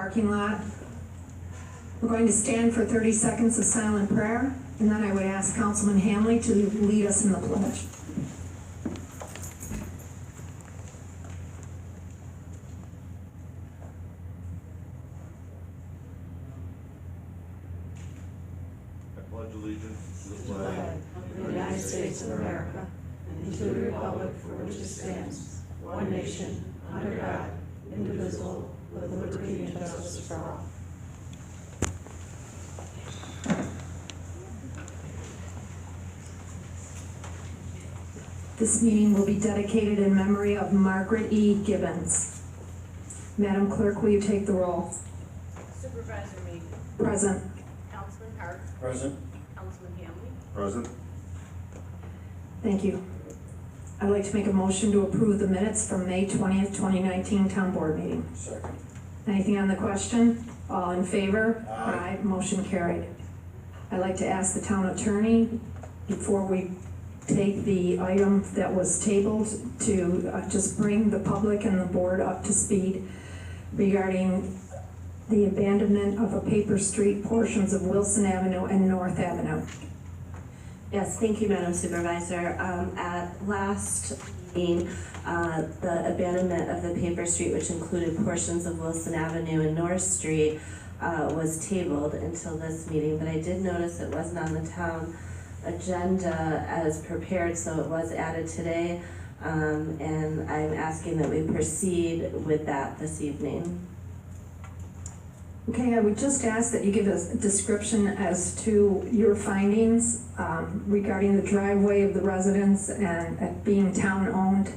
parking lot. We're going to stand for 30 seconds of silent prayer, and then I would ask Councilman Hamley to lead us in the pledge. I pledge allegiance to the flag of the United States of America and to the republic for which it stands, one nation, under God, indivisible, with liberty and justice for all. This meeting will be dedicated in memory of Margaret E. Gibbons. Madam Clerk, will you take the roll? Supervisor Mead. Present. Councilman Hart. Present. Councilman Hamley. Present. Thank you. I'd like to make a motion to approve the minutes from May 20th, 2019 Town Board meeting. Second. Anything on the question? All in favor? Aye. Motion carried. I'd like to ask the town attorney, before we take the item that was tabled, to just bring the public and the board up to speed regarding the abandonment of a paper street portions of Wilson Avenue and North Avenue. Yes, thank you, Madam Supervisor. At last meeting, the abandonment of the paper street, which included portions of Wilson Avenue and North Street, was tabled until this meeting, but I did notice it wasn't on the town agenda as prepared, so it was added today, and I'm asking that we proceed with that this evening. Okay, I would just ask that you give us a description as to your findings regarding the driveway of the residents and it being town-owned.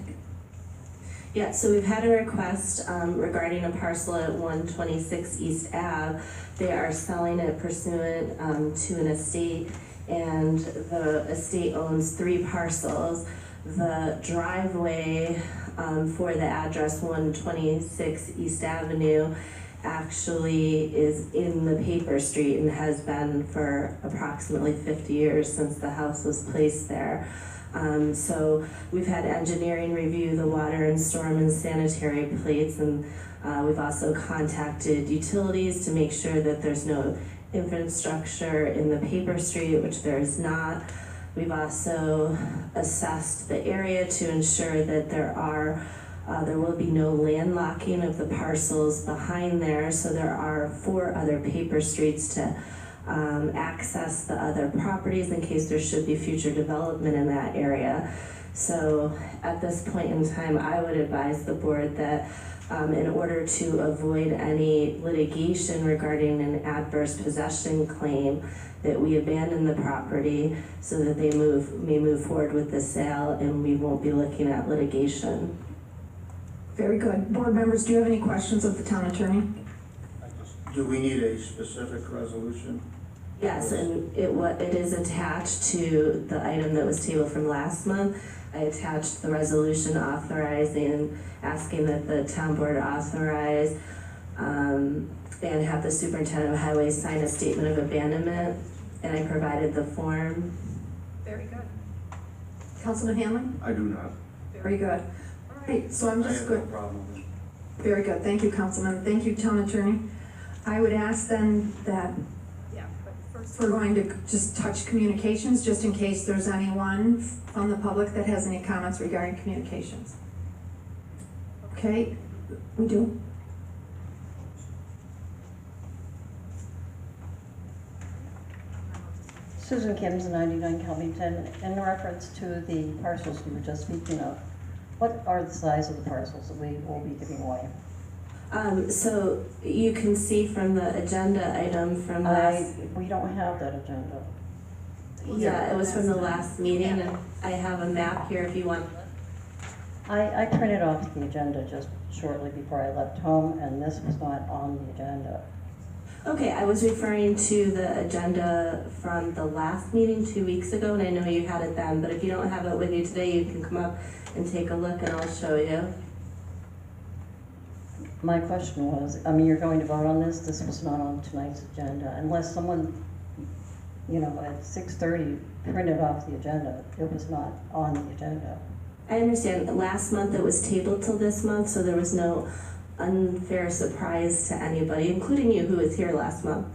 Yeah, so we've had a request regarding a parcel at 126 East Ave. They are selling it pursuant to an estate, and the estate owns 3 parcels. The driveway for the address 126 East Avenue actually is in the paper street and has been for approximately 50 years since the house was placed there. So we've had engineering review the water and storm and sanitary plates, and we've also contacted utilities to make sure that there's no infrastructure in the paper street, which there is not. We've also assessed the area to ensure that there will be no landlocking of the parcels behind there, so there are 4 other paper streets to access the other properties in case there should be future development in that area. So at this point in time, I would advise the board that in order to avoid any litigation regarding an adverse possession claim, that we abandon the property so that they may move forward with the sale and we won't be looking at litigation. Very good. Board members, do you have any questions of the town attorney? Do we need a specific resolution? Yes, and it is attached to the item that was tabled from last month. I attached the resolution authorizing, asking that the town board authorize and have the superintendent of highways sign a statement of abandonment, and I provided the form. Very good. Councilman Hanlon? I do not. Very good. All right, so I'm I just have no good. problem with it. Very good. Thank you, Councilman. Thank you, town attorney. I would ask then that But first, we're going to just touch communications, just in case there's anyone from the public that has any comments regarding communications. Okay, we do. Susan Kim's 99 Kelvington. In reference to the parcels you were just speaking of, what are the size of the parcels that we will be giving away? So you can see from the agenda item from last. We don't have that agenda. Yeah, it was from the last meeting, and I have a map here if you want. I printed off the agenda just shortly before I left home, and this was not on the agenda. Okay, I was referring to the agenda from the last meeting 2 weeks ago, and I know you had it then, but if you don't have it with you today, you can come up and take a look and I'll show you. My question was, I mean, you're going to vote on this? This was not on tonight's agenda, unless someone, at 6:30 printed off the agenda. It was not on the agenda. I understand, last month it was tabled till this month, so there was no unfair surprise to anybody, including you who was here last month.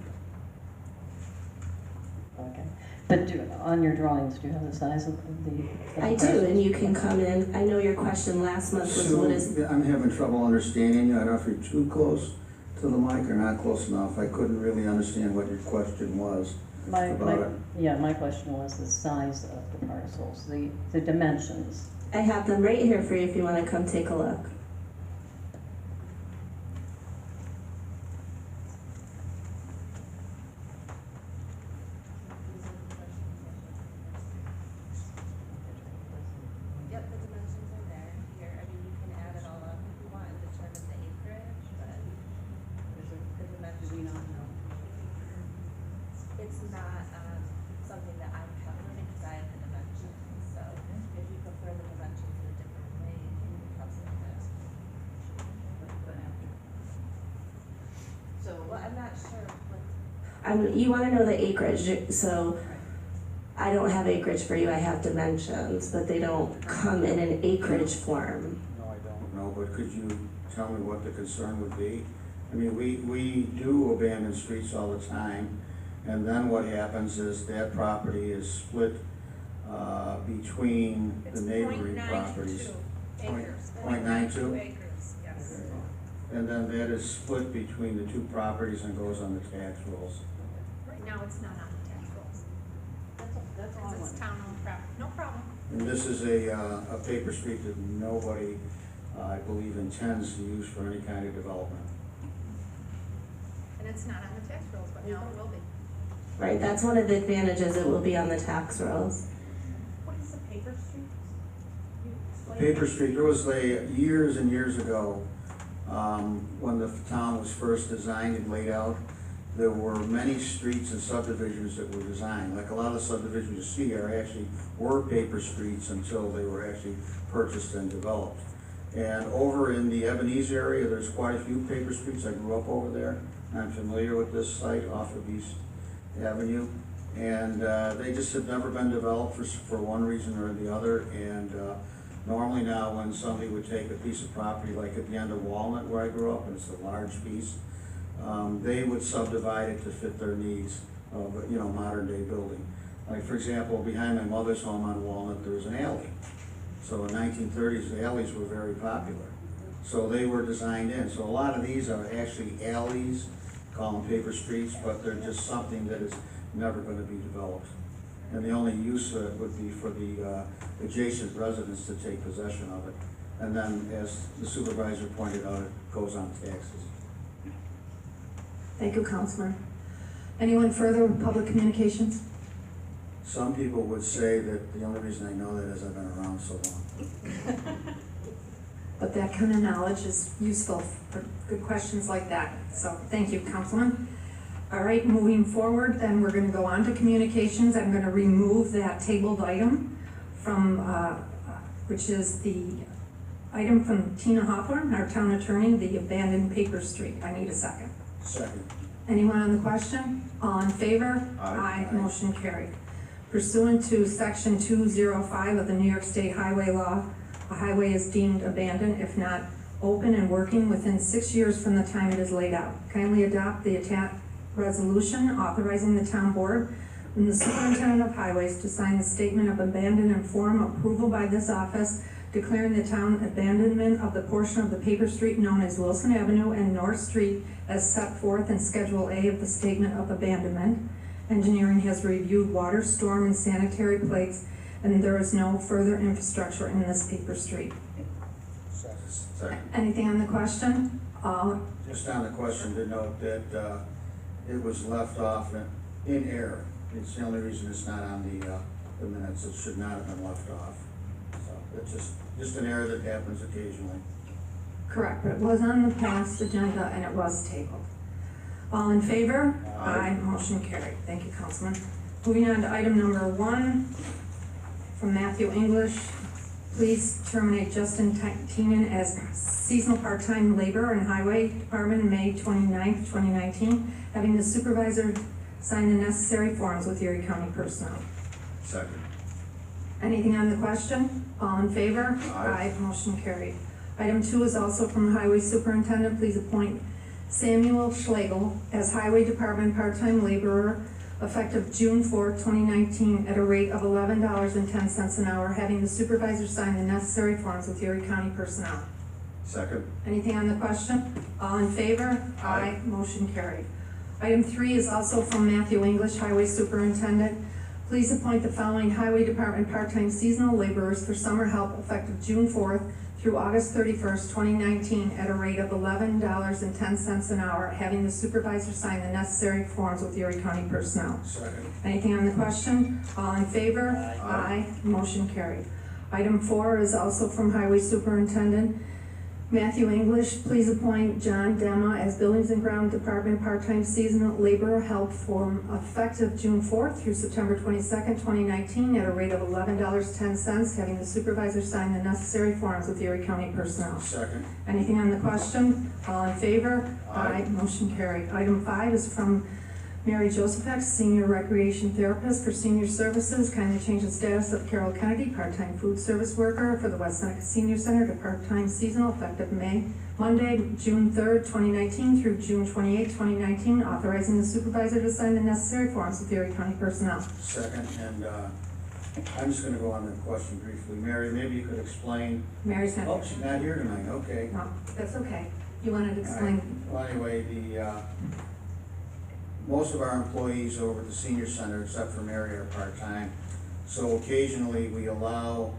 Okay. But on your drawings, do you have the size of the? I do, and you can come in. I know your question last month was what is, Sue, I'm having trouble understanding you. I don't know if you're too close to the mic or not close enough. I couldn't really understand what your question was about it. Yeah, my question was the size of the parcels, the dimensions. I have them right here for you if you wanna come take a look. Yep, the dimensions are there. Here, I mean, you can add it all up if you want and determine the acreage, but the dimensions. Do we not know? It's not, something that I'm calculating because I have the dimensions, so if you prefer the dimensions in a different way, you can come to this. So. Well, I'm not sure what, You wanna know the acreage, so I don't have acreage for you, I have dimensions, but they don't come in an acreage form. No, I don't know, but could you tell me what the concern would be? I mean, we do abandon streets all the time, and then what happens is that property is split between the It's neighboring properties. 0.92 acres. 0.92? Acres, yes. And then that is split between the two properties and goes on the tax rolls. Right now, it's not on the tax rolls, That's all I because want. it's town-owned property. No problem. And this is a paper street that nobody, I believe, intends to use for any kind of development. And it's not on the tax rolls, but now it will be. Right, that's one of the advantages, it will be on the tax rolls. What is a paper street? You explain. Paper Street, there was years and years ago, when the town was first designed and laid out, there were many streets and subdivisions that were designed. Like a lot of the subdivisions you see were paper streets until they were actually purchased and developed. And over in the Ebenezer area, there's quite a few paper streets. I grew up over there. I'm familiar with this site off of East Avenue. And they just have never been developed for one reason or the other. And normally now when somebody would take a piece of property, like at the end of Walnut where I grew up, and it's a large piece, they would subdivide it to fit their needs of, modern day building. Like for example, behind my mother's home on Walnut, there was an alley. So in 1930s, the alleys were very popular. So they were designed in. So a lot of these are actually alleys, call them paper streets, but they're just something that is never going to be developed. And the only use of it would be for the adjacent residents to take possession of it. And then, as the supervisor pointed out, it goes on taxes. Thank you, Councilman. Anyone further with public communications? Some people would say that the only reason I know that is I've been around so long. But that kind of knowledge is useful for good questions like that. So thank you, Councilman. All right, moving forward, then we're going to go on to communications. I'm going to remove that tabled item from, which is the item from Tina Hawthorne, our town attorney, the abandoned paper street. I need a second. Second. Anyone on the question? All in favor? Aye. Motion carried. Pursuant to section 205 of the New York State Highway Law, a highway is deemed abandoned if not open and working within 6 years from the time it is laid out. Kindly adopt the attached resolution authorizing the town board and the superintendent of highways to sign the statement of abandon and form approval by this office declaring the town abandonment of the portion of the paper street known as Wilson Avenue and North Street as set forth in Schedule A of the Statement of Abandonment. Engineering has reviewed water, storm, and sanitary plates, and there is no further infrastructure in this paper street. Second. Anything on the question? Just on the question to note that it was left off in error. It's the only reason it's not on the minutes. It should not have been left off. So it's just an error that happens occasionally. Correct, but it was on the past agenda and it was tabled. All in favor? Aye. Motion carried. Thank you, Councilman. Moving on to item number 1 from Matthew English. Please terminate Justin Teenan as seasonal part-time laborer in Highway Department May 29th, 2019, having the supervisor sign the necessary forms with Erie County personnel. Second. Anything on the question? All in favor? Aye. Motion carried. Item 2 is also from the Highway Superintendent. Please appoint Samuel Schlegel as Highway Department part-time laborer effective June 4, 2019, at a rate of $11.10 an hour, having the supervisor sign the necessary forms with Erie County personnel. Second. Anything on the question? All in favor? Aye. Motion carried. Item 3 is also from Matthew English, Highway Superintendent. Please appoint the following Highway Department part-time seasonal laborers for summer help effective June 4th through August 31st, 2019, at a rate of $11.10 an hour, having the supervisor sign the necessary forms with Erie County personnel. Second. Anything on the question? All in favor? Aye. Motion carried. Item 4 is also from Highway Superintendent Matthew English. Please appoint John Dema as Buildings and Ground Department part-time seasonal laborer help for effective June 4th through September 22nd, 2019, at a rate of $11.10, having the supervisor sign the necessary forms with Erie County personnel. Second. Anything on the question? All in favor? Aye. Motion carried. Item 5 is from Mary Josephek, Senior Recreation Therapist for Senior Services. Kindly change the status of Carol Kennedy, part-time food service worker for the West Seneca Senior Center, to part-time seasonal effective Monday, June 3rd, 2019 through June 28th, 2019, authorizing the supervisor to sign the necessary forms with Erie County personnel. Second, and, I'm just gonna go on the question briefly. Mary, maybe you could explain. Mary's not Oh, here. she's not here tonight, okay. No, that's okay. You wanted to All explain? right. Well, anyway, most of our employees over at the senior center, except for Mary, are part-time. So occasionally, we allow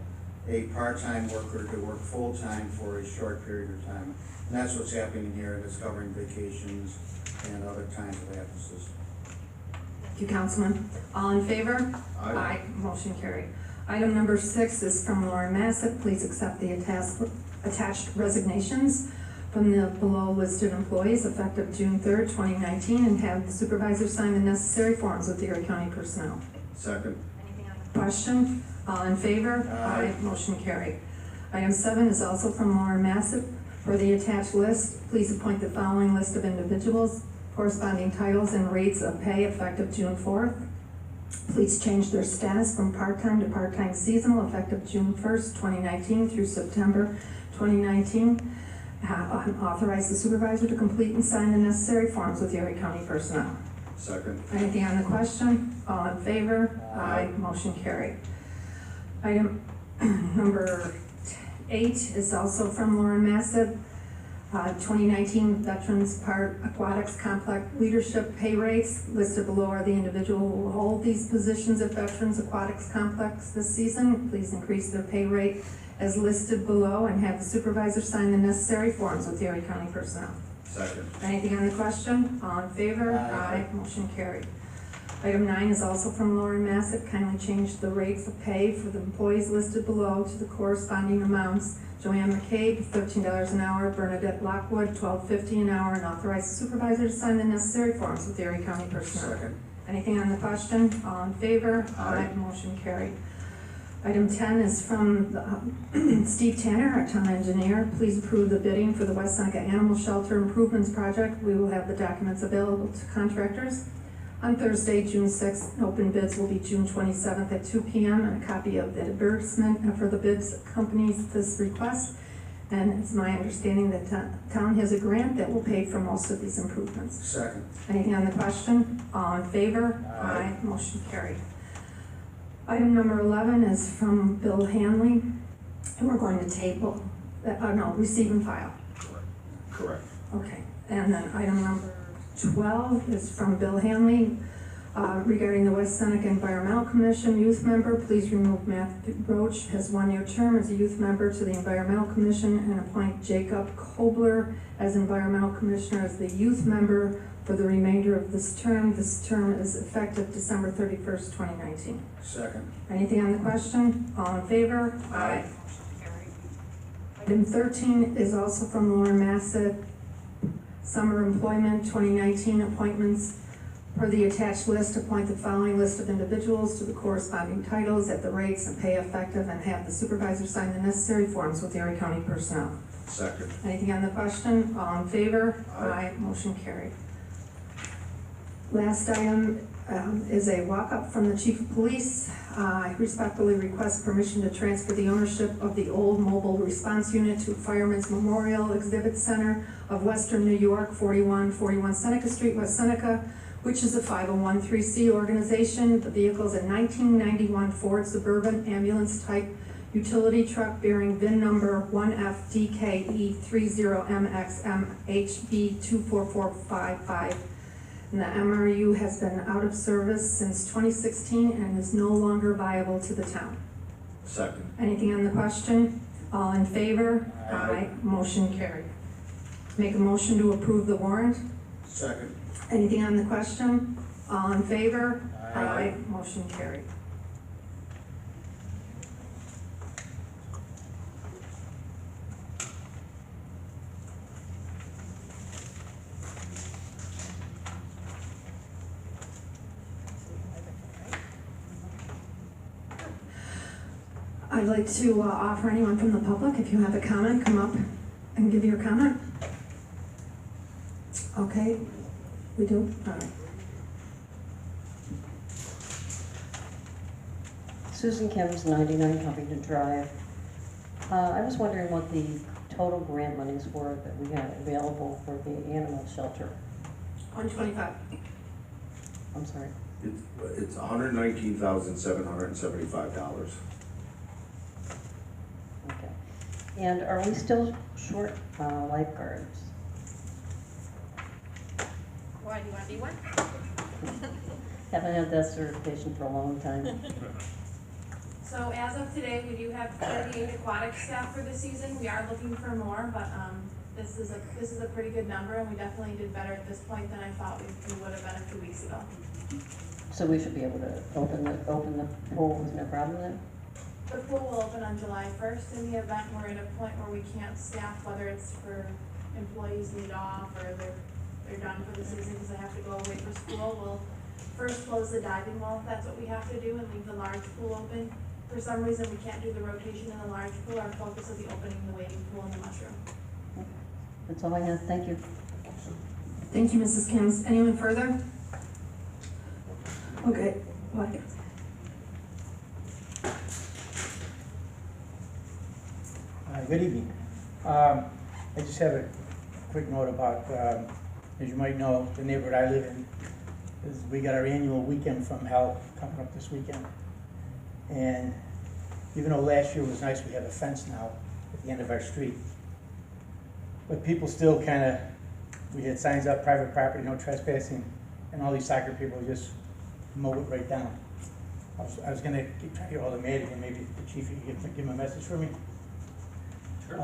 a part-time worker to work full-time for a short period of time. And that's what's happening here, that's covering vacations and other times of absences. Thank you, Councilman. All in favor? Aye. Motion carried. Item number 6 is from Lauren Massett. Please accept the attached resignations from the below listed employees effective June 3rd, 2019, and have the supervisor sign the necessary forms with Erie County personnel. Second. Anything on the question? All in favor? Aye. Motion carried. Item 7 is also from Lauren Massett. For the attached list, please appoint the following list of individuals, corresponding titles and rates of pay effective June 4th. Please change their status from part-time to part-time seasonal effective June 1st, 2019 through September 2019. Authorize the supervisor to complete and sign the necessary forms with Erie County personnel. Second. Anything on the question? All in favor? Aye. Motion carried. Item number 8 is also from Lauren Massett. 2019 Veterans Park Aquatics Complex Leadership Pay Rates. Listed below are the individual who will hold these positions at Veterans Aquatics Complex this season. Please increase their pay rate as listed below and have the supervisor sign the necessary forms with Erie County personnel. Second. Anything on the question? All in favor? Aye. Motion carried. Item 9 is also from Lauren Massett. Kindly change the rates of pay for the employees listed below to the corresponding amounts. Joanne McCabe, $13 an hour. Bernadette Lockwood, $12.50 an hour, and authorize the supervisor to sign the necessary forms with Erie County personnel. Second. Anything on the question? All in favor? Aye. Motion carried. Item 10 is from Steve Tanner, our town engineer. Please approve the bidding for the West Seneca Animal Shelter Improvements Project. We will have the documents available to contractors on Thursday, June 6th. Open bids will be June 27th at 2 p.m. and a copy of the advertisement for the bids accompanies this request. And it's my understanding that town has a grant that will pay for most of these improvements. Second. Anything on the question? All in favor? Aye. Motion carried. Item number 11 is from Bill Hanley, and we're going to table, receive and file. Correct. Okay, and then item number 12 is from Bill Hanley, regarding the West Seneca Environmental Commission youth member. Please remove Matthew Roach as one-year term as a youth member to the Environmental Commission and appoint Jacob Kobler as Environmental Commissioner as the youth member for the remainder of this term. This term is effective December 31st, 2019. Second. Anything on the question? All in favor? Aye. Item 13 is also from Lauren Massett. Summer employment 2019 appointments. Per the attached list, appoint the following list of individuals to the corresponding titles at the rates and pay effective, and have the supervisor sign the necessary forms with Erie County personnel. Second. Anything on the question? All in favor? Aye. Motion carried. Last item is a walk-up from the chief of police. I respectfully request permission to transfer the ownership of the old mobile response unit to Fireman's Memorial Exhibit Center of Western New York, 4141 Seneca Street, West Seneca, which is a 501(c) organization. The vehicle is a 1991 Ford Suburban ambulance type utility truck bearing VIN number 1FDKE30MXMHB24455. And the MRU has been out of service since 2016 and is no longer viable to the town. Second. Anything on the question? All in favor? Aye. Motion carried. Make a motion to approve the warrant. Second. Anything on the question? All in favor? Aye. Motion carried. I'd like to offer anyone from the public, if you have a comment, come up and give your comment. Okay, we do? All right. Susan Kim's, 99 Covington Drive. I was wondering what the total grant monies were that we had available for the animal shelter. 125. I'm sorry. It's $119,775. Okay. And are we still short lifeguards? Why, do you want to be one? Haven't had that certification for a long time. So as of today, we do have 38 aquatic staff for the season. We are looking for more, but this is a pretty good number, and we definitely did better at this point than I thought we would have been a few weeks ago. So we should be able to open the pool with no problem then? The pool will open on July 1st. In the event we're at a point where we can't staff, whether it's for employees need off or they're done for the season because they have to go away for school, we'll first close the diving wall if that's what we have to do and leave the large pool open. For some reason, we can't do the rotation in the large pool. Our focus will be opening the wading pool and the mushroom. That's all I have. Thank you. Thank you, Mrs. Kims. Anyone further? Okay, what? Good evening. I just have a quick note about, as you might know, the neighborhood I live in, we got our annual Weekend from Hell coming up this weekend. And even though last year was nice, we have a fence now at the end of our street. But people still kind of, we had signs up, private property, no trespassing, and all these soccer people just mow it right down. I was gonna try to get all the Maddie, and maybe the chief, you could give him a message for me. Sure.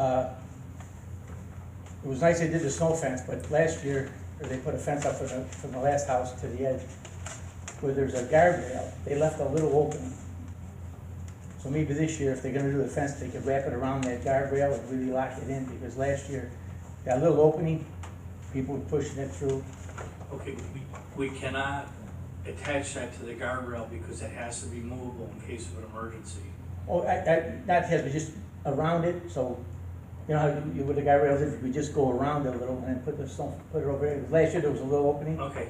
It was nice they did the snow fence, but last year, they put a fence up from the last house to the edge, where there's a guardrail. They left a little opening. So maybe this year, if they're gonna do the fence, they could wrap it around that guardrail and really lock it in, because last year, that little opening, people were pushing it through. Okay, we cannot attach that to the guardrail because it has to be movable in case of an emergency. Oh, not has, but just around it, so, you know how you with the guardrails, if we just go around it a little and then put it over there. Last year, there was a little opening. Okay,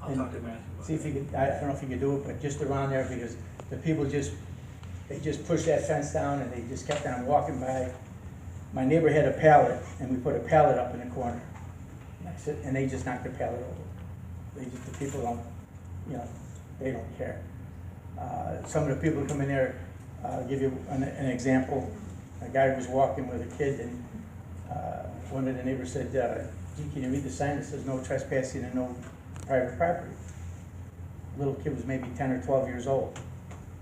I'll And talk to Matthew about See if you could, I don't know if you could do it, but just around there, because the people they just pushed that fence down and they just kept on walking by. My neighbor had a pallet, and we put a pallet up in the corner. That's it, and they just knocked the pallet over. The people don't, you know, they don't care. Some of the people come in there, give you an example. A guy was walking with a kid, and one of the neighbors said, "Gee, can you read the sign that says no trespassing and no private property?" Little kid was maybe 10 or 12 years old.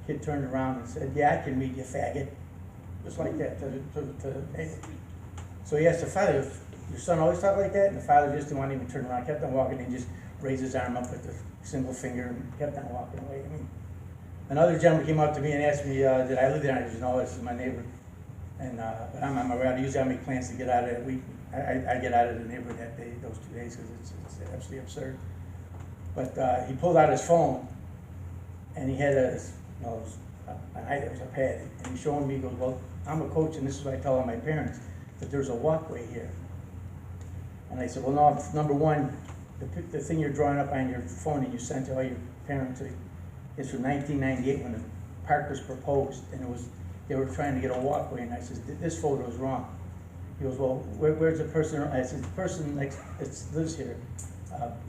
Kid turned around and said, "Yeah, I can read, you faggot." Just like that to the neighbor. So he asked the father, "Your son always talk like that?" And the father just didn't want to even turn around, kept on walking, and just raised his arm up with the single finger and kept on walking away. I mean, another gentleman came up to me and asked me, did I live there? And I said, "No, this is my neighbor." And but I'm on my route. Usually I make plans to get out of it. I get out of the neighborhood that day, those 2 days, because it's absolutely absurd. But he pulled out his phone, and he had an item, it was a pad, and he's showing me, he goes, "Well, I'm a coach, and this is what I tell all my parents, that there's a walkway here." And I said, "Well, no, number one, the thing you're drawing up on your phone and you sent to all your parents is from 1998 when the park was proposed, and they were trying to get a walkway, and I said, this photo is wrong. He goes, well, where's the person? I said, the person that lives here,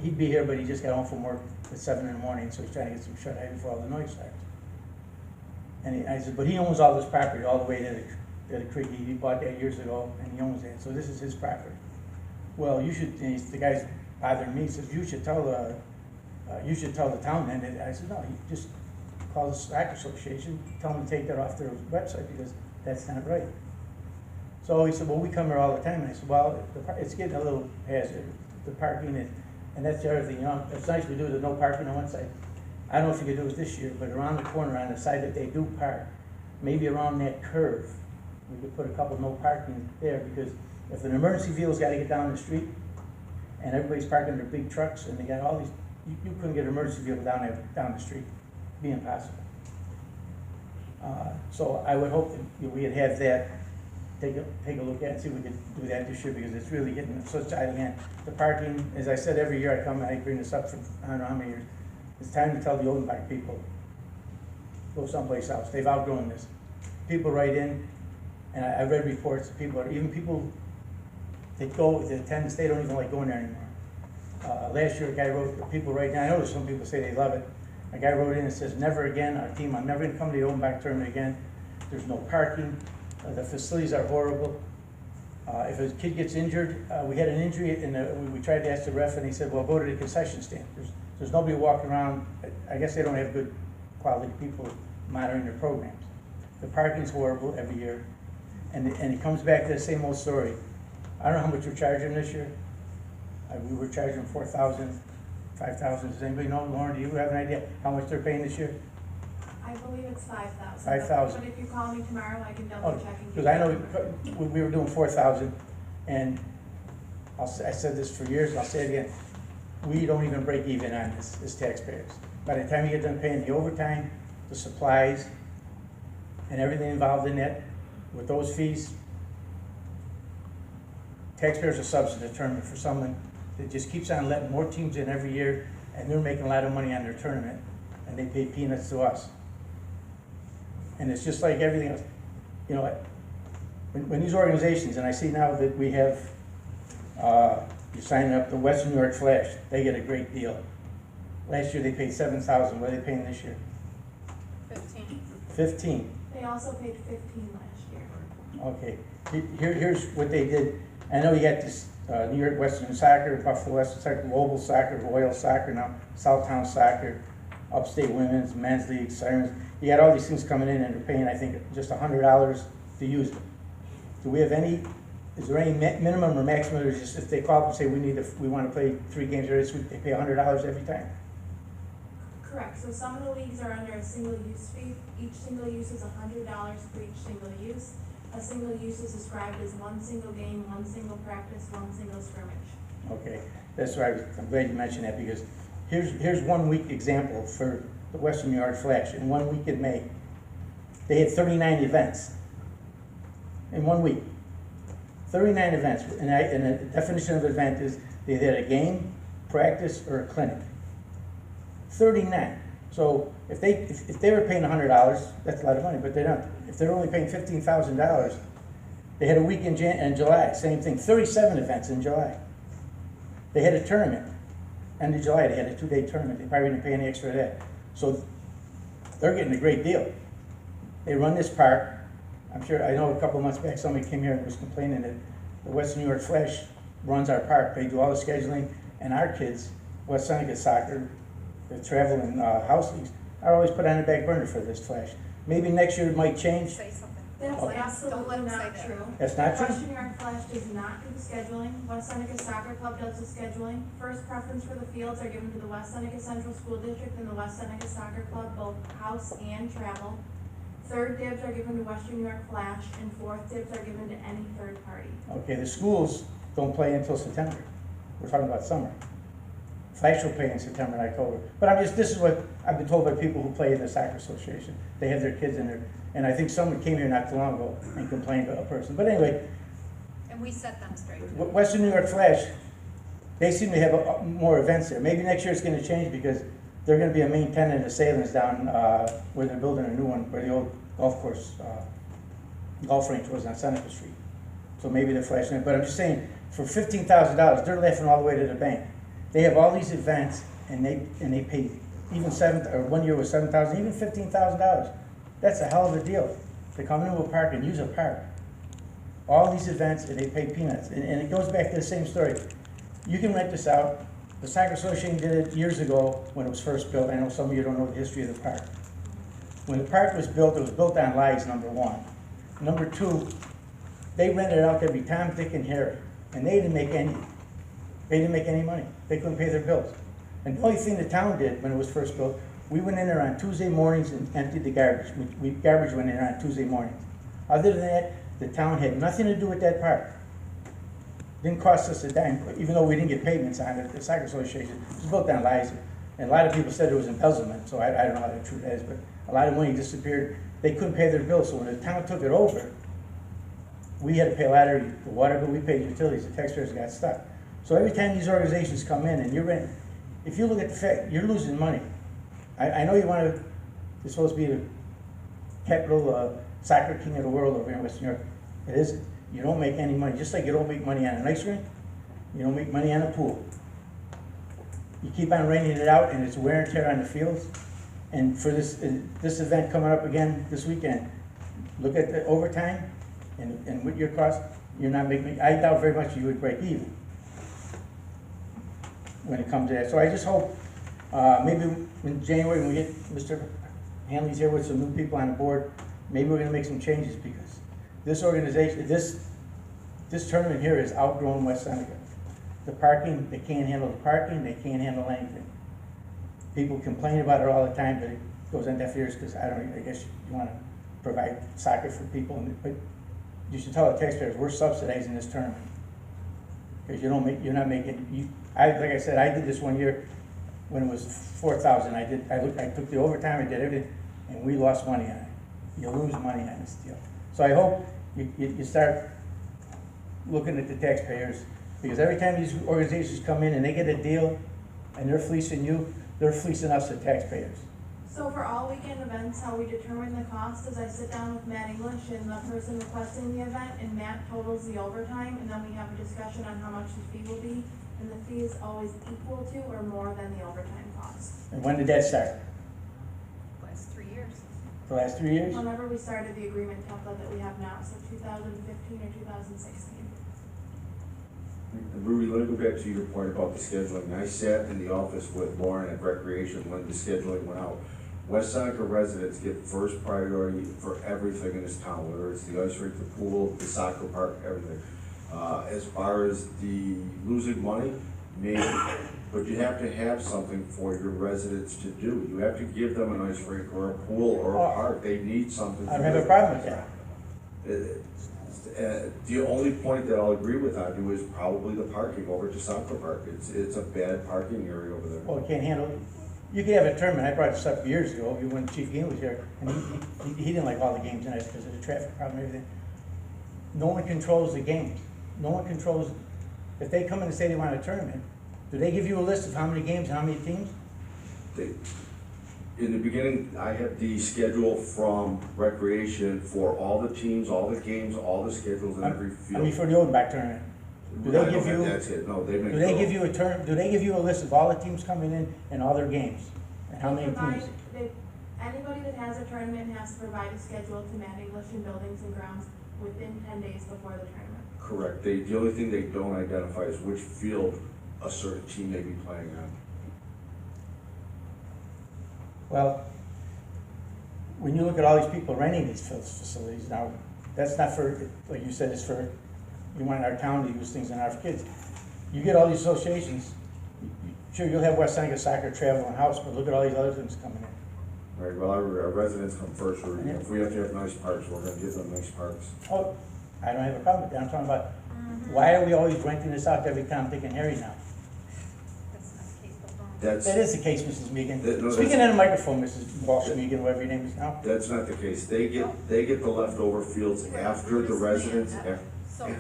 he'd be here, but he just got home from work at 7 in the morning, so he's trying to get some shut eye before all the noise starts. And I said, but he owns all this property all the way to the creek. He bought that years ago, and he owns that, so this is his property. Well, you should, and the guy's bothering me, he says, you should tell the town then. And I said, no, you just call the soccer association, tell them to take that off their website, because that's not right. So he said, well, we come here all the time. And I said, well, it's getting a little hazard, the parking, and that's the other thing, you know, it's nice we do the no parking on one side. I don't know if you could do it this year, but around the corner on the side that they do park, maybe around that curve, we could put a couple no parking there, because if an emergency vehicle's gotta get down the street, and everybody's parking their big trucks, and they got all these, you couldn't get an emergency vehicle down the street, it'd be impossible. So I would hope that we'd have that, take a look at it, see if we could do that this year, because it's really getting such out of hand. The parking, as I said, every year I come, I bring this up for I don't know how many years. It's time to tell the Odenbach people, go someplace else. They've outgrown this. People write in, and I read reports of people, even people that go, that attend, they don't even like going there anymore. Last year, a guy wrote, people write in, I know some people say they love it. A guy wrote in and says, never again, our team, I'm never gonna come to the Odenbach tournament again. There's no parking. The facilities are horrible. If a kid gets injured, we had an injury, and we tried to ask the ref, and he said, well, go to the concession stand. There's nobody walking around. I guess they don't have good quality people monitoring their programs. The parking's horrible every year, and it comes back to the same old story. I don't know how much we're charging this year. We were charging $4,000, $5,000. Does anybody know, Lauren? Do you have an idea how much they're paying this year? I believe it's 5,000. 5,000. But if you call me tomorrow, I can double check and Because I know we were doing 4,000, and I said this for years, and I'll say it again. We don't even break even on this as taxpayers. By the time you get done paying the overtime, the supplies, and everything involved in that, with those fees, taxpayers are subsidized tournament for someone that just keeps on letting more teams in every year, and they're making a lot of money on their tournament, and they pay peanuts to us. And it's just like everything else. You know, when these organizations, and I see now that we have, you're signing up the Western New York Flash, they get a great deal. Last year they paid $7,000. What are they paying this year? 15. 15. They also paid 15 last year. Okay. Here's what they did. I know you got this New York Western Soccer, Buffalo Western Soccer, Global Soccer, Royal Soccer now, Southtown Soccer, Upstate Women's, Men's League, Sirens. You got all these things coming in, and they're paying, I think, just $100 to use it. Do we have any? Is there any minimum or maximum, or just if they call up and say we want to play 3 games this week, they pay $100 every time? Correct. So some of the leagues are under a single-use fee. Each single use is $100 for each single use. A single use is described as 1 single game, 1 single practice, 1 single scrimmage. Okay, that's right. I'm glad you mentioned that, because here's 1 week example for the Western New York Flash. In 1 week in May, they had 39 events in 1 week. 39 events, and the definition of an event is they had a game, practice, or a clinic. 39. So if they were paying $100, that's a lot of money, but they're not. If they're only paying $15,000, they had a week in July, same thing, 37 events in July. They had a tournament. End of July, they had a 2-day tournament. They probably didn't pay any extra for that. So they're getting a great deal. They run this park. I'm sure, I know a couple of months back, somebody came here and was complaining that the Western New York Flash runs our park. They do all the scheduling, and our kids, West Seneca Soccer, the travel and house leagues, are always put on the back burner for this Flash. Maybe next year it might change. Say something. That's Okay. absolutely Don't let not them say that. true. That's not true? Western New York Flash does not do the scheduling. West Seneca Soccer Club does the scheduling. First preference for the fields are given to the West Seneca Central School District and the West Seneca Soccer Club, both house and travel. Third dibs are given to Western New York Flash, and fourth dibs are given to any third party. Okay, the schools don't play until September. We're talking about summer. Flash will play in September and October. But this is what I've been told by people who play in the soccer association. They have their kids in there. And I think someone came here not too long ago and complained to a person. But anyway, And we set them straight. Western New York Flash, They seem to have more events there. Maybe next year it's gonna change because they're gonna be a main tenant of Salem's down, where they're building a new one, where the old golf course, golf range was on Seneca Street. So maybe they're flashing it, but I'm just saying, for $15,000, they're laughing all the way to the bank. They have all these events and they pay even one year was $7,000, even $15,000. That's a hell of a deal to come into a park and use a park. All these events and they pay peanuts. And it goes back to the same story. You can rent this out. The Soccer Association did it years ago when it was first built. I know some of you don't know the history of the park. When the park was built, it was built on lies, number one. Number two, they rented it out to every Tom, Dick, and Harry, and they didn't make any money. They couldn't pay their bills. And the only thing the town did when it was first built, we went in there on Tuesday mornings and emptied the garbage. Garbage went in there on Tuesday mornings. Other than that, the town had nothing to do with that park. Didn't cost us a dime, even though we didn't get payments on it. The Soccer Association was built on lies, and a lot of people said it was embezzlement. So I don't know how true that is, but a lot of money disappeared. They couldn't pay their bills, so when the town took it over, we had to pay a lot of the water bill, we paid utilities, the taxpayers got stuck. So every time these organizations come in and if you look at the fact, you're losing money. I know you're supposed to be the capital soccer king of the world over here in Western New York. It isn't. You don't make any money, just like you don't make money on an ice rink, you don't make money on a pool. You keep on raining it out and it's wear and tear on the fields. And for this event coming up again this weekend, look at the overtime and with your cost, you're not making, I doubt very much you would break even when it comes to that. So I just hope, maybe in January when we get Mr. Hanley's here with some new people on the board, maybe we're gonna make some changes because this organization, this tournament here is outgrowing West Seneca. The parking, they can't handle the parking, they can't handle anything. People complain about it all the time, but it goes on deaf ears because I guess you want to provide soccer for people, but you should tell the taxpayers we're subsidizing this tournament because you're not making. Like I said, I did this one year when it was 4,000. I took the overtime, I did everything, and we lost money on it. You lose money on this deal. So I hope you start looking at the taxpayers because every time these organizations come in and they get a deal and they're fleecing you, they're fleecing us, the taxpayers. So for all weekend events, how we determine the cost is I sit down with Matt English and the person requesting the event, and Matt totals the overtime, and then we have a discussion on how much the fee will be, and the fee is always equal to or more than the overtime cost. And when did that start? Last 3 years. The last 3 years? Whenever we started the agreement template that we have now, so 2015 or 2016. Rudy, let me go back to your point about the scheduling. I sat in the office with Lauren at Recreation when the scheduling went out. West Seneca residents get first priority for everything in this town, whether it's the ice rink, the pool, the soccer park, everything. As far as the losing money, maybe, but you have to have something for your residents to do. You have to give them an ice rink or a pool or a park. They need something. I don't have a problem with that. The only point that I'll agree with on you is probably the parking over to Soccer Park. It's a bad parking area over there. Well, it can't handle it. You could have a tournament. I brought this up years ago, when Chief Dean was here, and he didn't like all the games tonight because of the traffic problem and everything. No one controls the games. No one controls, if they come in and say they want a tournament, do they give you a list of how many games and how many teams? In the beginning, I had the schedule from Recreation for all the teams, all the games, all the schedules in every field. I mean, for the Odenbach tournament. Do they give you? That's it, no, they make. Do they give you do they give you a list of all the teams coming in and all their games? And how many teams? Anybody that has a tournament has to provide a schedule to Matt English in Buildings and Grounds within 10 days before the tournament. Correct. The only thing they don't identify is which field a certain team may be playing on. Well, when you look at all these people renting these facilities now, that's not for, like you said, it's for, we want our town to use things in our kids. You get all these associations, sure, you'll have West Seneca Soccer, Travel, and House, but look at all these other things coming in. Right, well, our residents come first. If we have to have nice parks, we're gonna give them nice parks. Oh, I don't have a problem with that. I'm talking about, why are we always renting this out to every Tom, Dick, and Harry now? That's not the case before. That's, That is the case, Mrs. Megan. No, Speaking that's- in a microphone, Mrs. Walsh Megan, whatever your name is now. that's not the case. They get the leftover fields after the residents. So,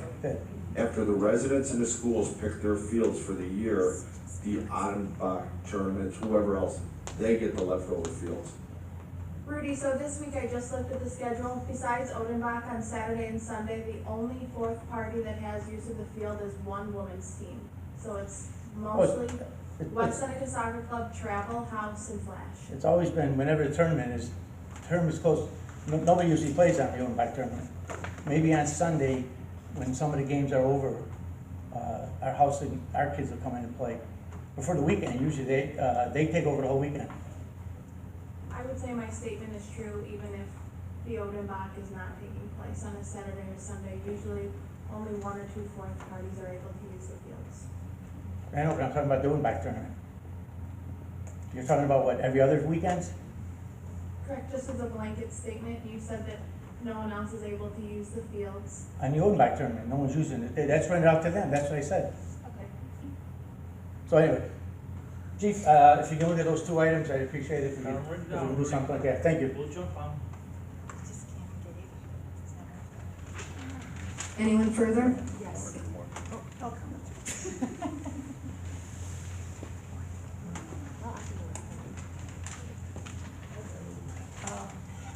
After the residents and the schools pick their fields for the year, the Odenbach tournaments, whoever else, they get the leftover fields. Rudy, so this week I just looked at the schedule. Besides Odenbach on Saturday and Sunday, the only fourth party that has use of the field is one women's team. So it's mostly West Seneca Soccer Club, Travel, House, and Flash. It's always been, whenever the tournament is close, nobody usually plays on the Odenbach tournament. Maybe on Sunday, when some of the games are over, our kids will come in and play. But for the weekend, usually they take over the whole weekend. I would say my statement is true even if the Odenbach is not taking place on a Saturday or Sunday. Usually only one or two fourth parties are able to use the fields. I know, but I'm talking about the Odenbach tournament. You're talking about what, every other weekends? Correct, just as a blanket statement, you said that no one else is able to use the fields. On the Odenbach tournament, no one's using it. That's rented out to them, that's what I said. Okay. So anyway, Chief, if you can look at those two items, I'd appreciate it if you can do something like that. Thank you. We'll jump on. Just can't get it. Anyone further? Yes.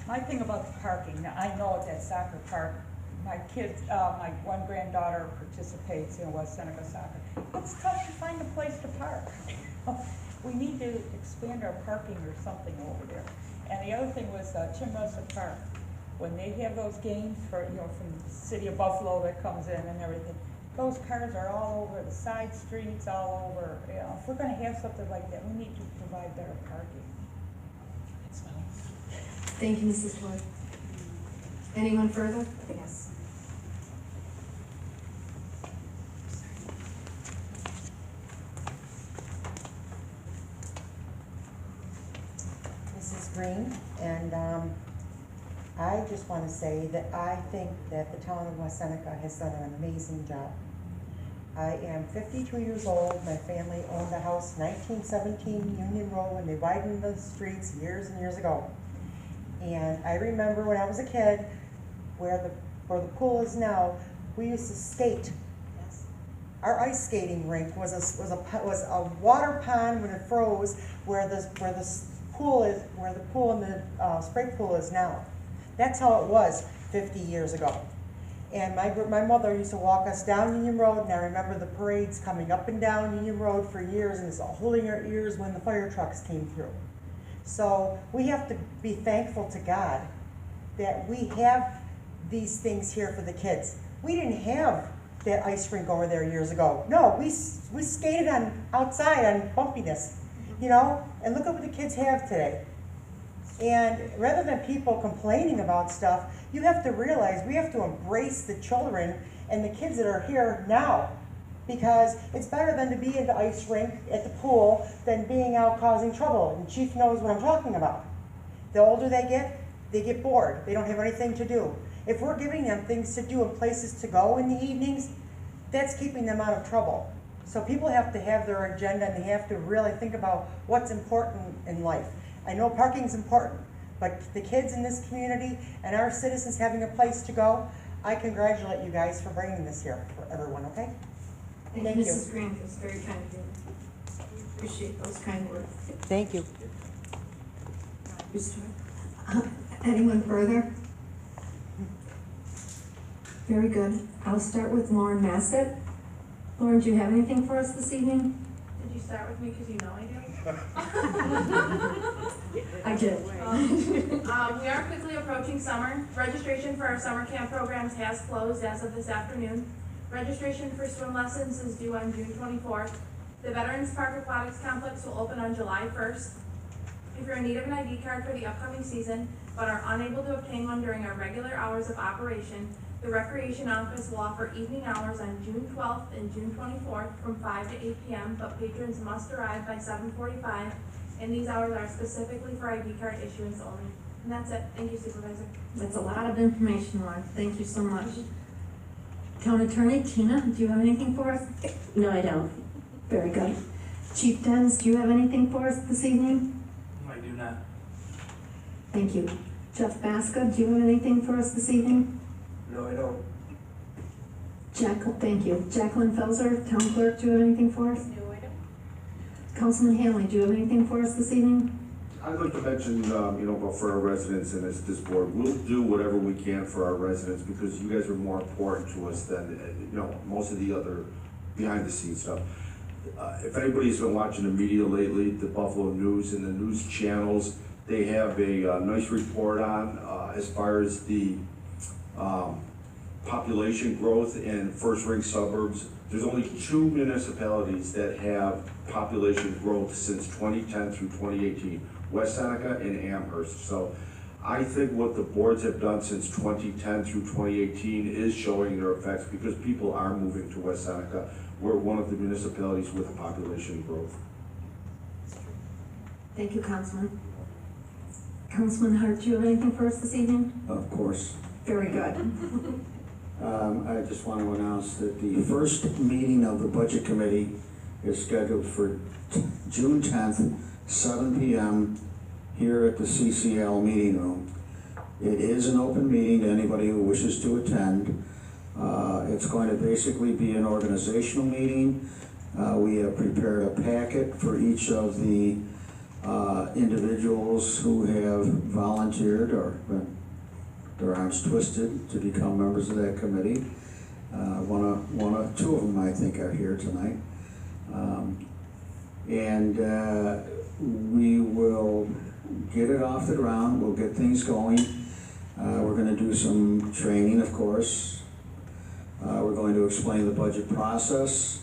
My thing about the parking, now I know at that soccer park, my kids, my one granddaughter participates in West Seneca Soccer. It's tough to find a place to park. We need to expand our parking or something over there. And the other thing was Chimrusset Park. When they have those games for, from the city of Buffalo that comes in and everything, those cars are all over the side streets, all over. If we're gonna have something like that, we need to provide better parking. Thank you, Mrs. Floyd. Anyone further? Yes. Mrs. Green, and I just want to say that I think that the town of West Seneca has done an amazing job. I am 52 years old. My family owned a house, 1917 Union Road, when they widened the streets years and years ago. And I remember when I was a kid, where the pool is now, we used to skate. Yes. Our ice skating rink was a water pond when it froze, where the pool and the spray pool is now. That's how it was 50 years ago. And my mother used to walk us down Union Road, and I remember the parades coming up and down Union Road for years, and it's holding our ears when the fire trucks came through. So we have to be thankful to God that we have these things here for the kids. We didn't have that ice rink over there years ago. No, we skated outside on bumpiness, and look at what the kids have today. And rather than people complaining about stuff, you have to realize we have to embrace the children and the kids that are here now. Because it's better than to be in the ice rink at the pool than being out causing trouble. And Chief knows what I'm talking about. The older they get bored. They don't have anything to do. If we're giving them things to do and places to go in the evenings, that's keeping them out of trouble. So people have to have their agenda, and they have to really think about what's important in life. I know parking's important, but the kids in this community and our citizens having a place to go, I congratulate you guys for bringing this here for everyone, okay? Thank you, Mrs. Green. That's very kind of you. Appreciate those kind words. Thank you. Anyone further? Very good. I'll start with Lauren Massett. Lauren, do you have anything for us this evening? Did you start with me because you know I do? I did. We are quickly approaching summer. Registration for our summer camp programs has closed as of this afternoon. Registration for swim lessons is due on June 24th. The Veterans Park Aquatics Complex will open on July 1st. If you're in need of an ID card for the upcoming season, but are unable to obtain one during our regular hours of operation, the Recreation Office will offer evening hours on June 12th and June 24th from 5 to 8 p.m., but patrons must arrive by 7:45, and these hours are specifically for ID card issuance only. And that's it. Thank you, Supervisor. That's a lot of information, Lauren. Thank you so much. Town Attorney, Tina, do you have anything for us? No, I don't. Very good. Chief Dens, do you have anything for us this evening? I do not. Thank you. Jeff Baska, do you have anything for us this evening? No, I don't. Thank you. Jacqueline Felser, Town Clerk, do you have anything for us? New item? Councilman Hanley, do you have anything for us this evening? I'd like to mention, but for our residents and this board, we'll do whatever we can for our residents because you guys are more important to us than, most of the other behind the scenes stuff. If anybody's been watching the media lately, the Buffalo News and the news channels, they have a nice report on as far as the population growth in first-ring suburbs. There's only 2 municipalities that have population growth since 2010 through 2018, West Seneca and Amherst. So I think what the boards have done since 2010 through 2018 is showing their effects because people are moving to West Seneca. We're one of the municipalities with a population growth. Thank you, Councilman. Councilman Hart, do you have anything for us this evening? Of course. Very good. I just want to announce that the first meeting of the Budget Committee is scheduled for June 10th, 7 p.m. here at the CCL meeting room. It is an open meeting to anybody who wishes to attend. It's going to basically be an organizational meeting. We have prepared a packet for each of the individuals who have volunteered or their arms twisted to become members of that committee. Two of them I think are here tonight. We will get it off the ground, we'll get things going. We're going to do some training, of course. We're going to explain the budget process.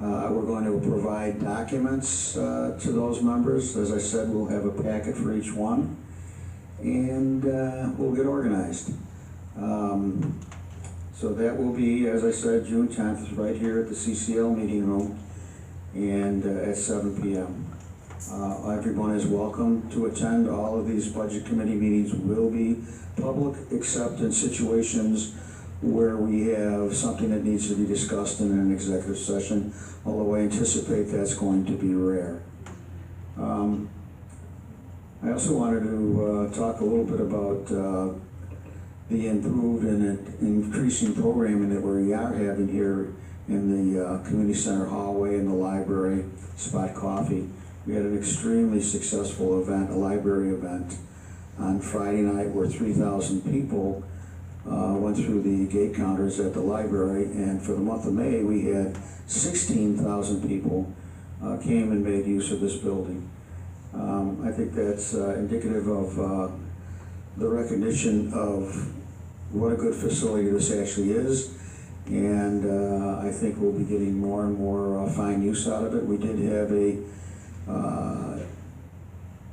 We're going to provide documents to those members. As I said, we'll have a packet for each one. And we'll get organized. So that will be, as I said, June 10th, right here at the CCL meeting room, and at 7 p.m. Everyone is welcome to attend. All of these budget committee meetings will be public, except in situations where we have something that needs to be discussed in an executive session, although I anticipate that's going to be rare. I also wanted to talk a little bit about the improved and increasing programming that we are having here in the community center hallway and the library, Spot Coffee. We had an extremely successful event, a library event, on Friday night where 3,000 people went through the gate counters at the library, and for the month of May we had 16,000 people came and made use of this building. I think that's indicative of the recognition of what a good facility this actually is, and I think we'll be getting more and more fine use out of it. We did have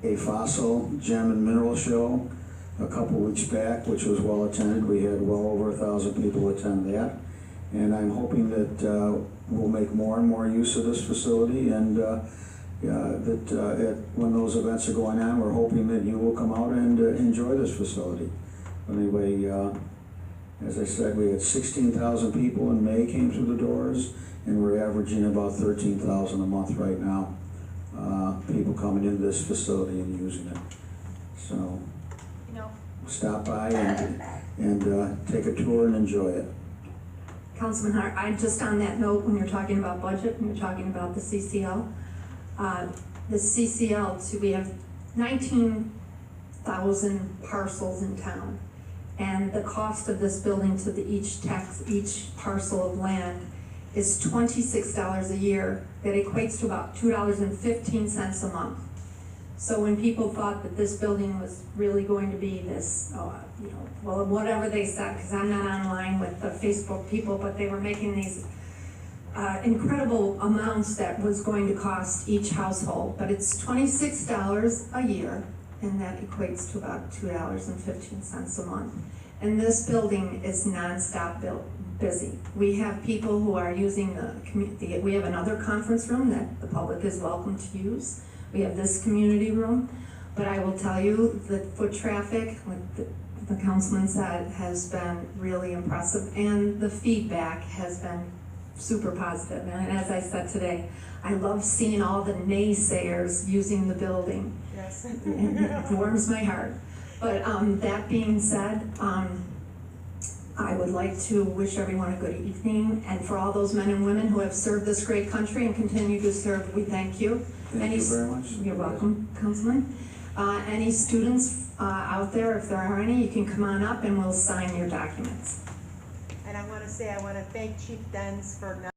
a fossil gem and mineral show a couple weeks back, which was well attended. We had well over 1,000 people attend that, and I'm hoping that we'll make more and more use of this facility, and when those events are going on, we're hoping that you will come out and enjoy this facility. Anyway, as I said, we had 16,000 people in May came through the doors, and we're averaging about 13,000 a month right now. People coming into this facility and using it. So stop by and take a tour and enjoy it. Councilman Hart, just on that note, when you're talking about budget, and you're talking about the CCL, so we have 19,000 parcels in town, and the cost of this building to each parcel of land is $26 a year. That equates to about $2.15 a month. So when people thought that this building was really going to be this, well, whatever they said, because I'm not online with the Facebook people, but they were making these incredible amounts that was going to cost each household, but it's $26 a year, and that equates to about $2.15 a month. And this building is nonstop busy. We have people who are using we have another conference room that the public is welcome to use. We have this community room, but I will tell you the foot traffic, like the councilman said, has been really impressive, and the feedback has been super positive. And as I said today, I love seeing all the naysayers using the building. Yes. And it warms my heart. But that being said, I would like to wish everyone a good evening, and for all those men and women who have served this great country and continue to serve, we thank you. Thank you very much. You're welcome, Councilman. Any students out there, if there are any, you can come on up and we'll sign your documents. And I wanna say, I wanna thank Chief Dens for not